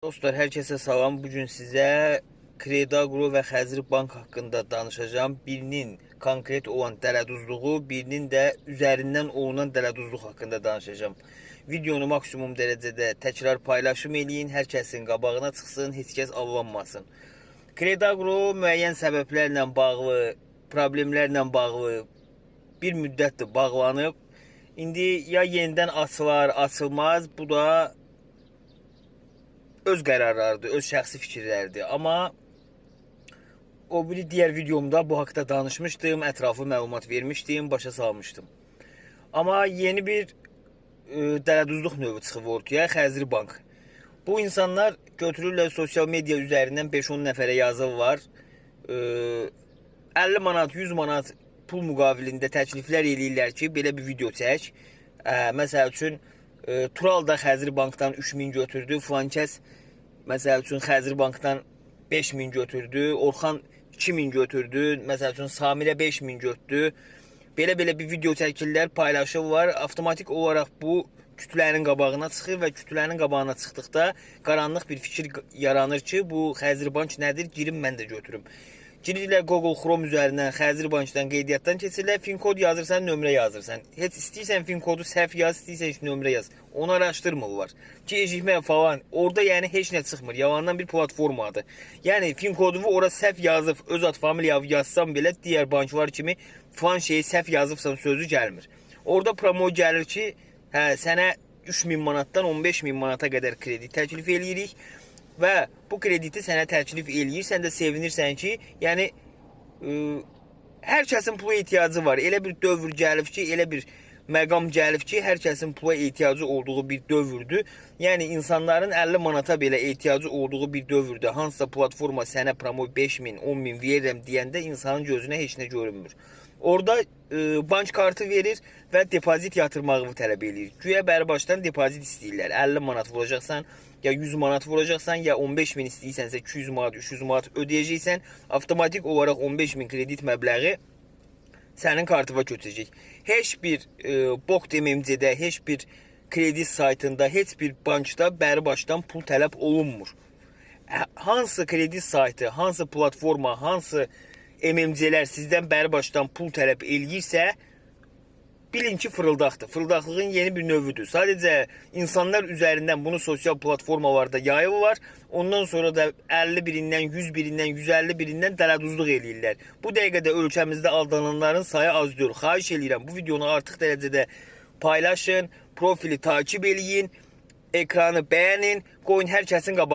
Dostlar, herkese salam. Bugün sizə Kredagro və Xəzri Bank haqqında danışacağım. Birinin konkret olan dələduzluğu, birinin də üzərindən olunan dələduzluq haqqında danışacağım. Videonu maksimum dərəcədə təkrar paylaşım eləyin, hər kəsin qabağına çıxsın, heç kəs allanmasın. Kredagro müəyyən səbəblərlə bağlı, problemlərlə bağlı bir müddətdir bağlanıb. İndi ya yenidən açılar, açılmaz, bu da öz qərarlarıdır, öz şəxsi fikirlərdir. Amma o biri digər videomda bu haqda danışmışdım, ətraflı məlumat vermişdim, başa salmışdım. Amma yeni bir dələduzluq növü çıxıb ortaya, Xəzri Bank. Bu insanlar götürürlər sosial media üzərindən 5-10 nəfərə yazırlar. 50 manat, 100 manat pul müqabilində təkliflər eləyirlər ki, belə bir video çək. Məsəl üçün, Tural da Xəzri Bankdan 3000 götürdü, filan kəs məsəl üçün Xəzri Bankdan 5000 götürdü, Orxan 2000 götürdü, məsəl üçün Samirə 5000 götürdü. Belə bir video çəkirlər, paylaşırlar. Avtomatik olaraq bu kütlənin qabağına çıxır və kütlənin qabağına çıxdıqda qaranlıq bir fikir yaranır ki, bu Xəzri Bank nədir? Girim mən də götürüm. Girirlər Google Chrome üzərindən Xəzri Bankdan qeydiyyatdan keçirlər, fin kod yazırsan, nömrə yazırsan. Heç istəyirsən fin kodu səhv yaz, istəyirsən heç nömrə yaz. Onu araşdırmırlar. Gecikmə falan. Orada yəni heç nə çıxmır. Yalandan bir platformadır. Yəni fin kodumu ora səhv yazıb, öz ad familiyanı yazsam belə digər banklar kimi falan şeyi səhv yazıbsan sözü gəlmir. Orada promo gəlir ki, sənə 3000 manatdan 15000 manata qədər kredi təklif eləyirik. Və bu krediti sənə təklif eləyir, sən də sevinirsən ki, yəni hər kəsin pula ehtiyacı var. Elə bir dövr gəlib ki, elə bir məqam gəlib ki, hər kəsin pula ehtiyacı olduğu bir dövrdür. Yəni insanların 50 manata belə ehtiyacı olduğu bir dövrdür. Hansısa platforma sənə promo 5000, 10000 verirəm deyəndə insanın gözünə heç nə görünmür. Orada bank kartı verir və depozit yatırmağı tələb edir. Güya bəri başdan depozit istəyirlər. 50 manat vuracaqsan, ya 100 manat vuracaqsan, ya 15000 istəyirsənsə 200 manat, 300 manat ödəyəcəksən, avtomatik olaraq 15000 kredit məbləği sənin kartıva köçəcək. Heç bir BOX MMC-də, heç bir kredit saytında, heç bir bankda bəri başdan pul tələb olunmur. Hansı kredit saytı, hansı platforma, hansı MMC-lər sizdən bəri başdan pul tələb eləyirsə, bilin ki, fırıldaqdır. Fırıldaqlığın yeni bir növüdür. Sadəcə insanlar üzərindən bunu sosial platformalarda yayırlar. Ondan sonra da 50 birindən, 100 birindən, 150 birindən dələduzluq eləyirlər. Bu dəqiqədə ölkəmizdə aldananların sayı az deyil. Xahiş edirəm, bu videonu artıq dərəcədə paylaşın, profili takip eləyin, ekranı bəyənin, qoyun hər kəsin qabağına.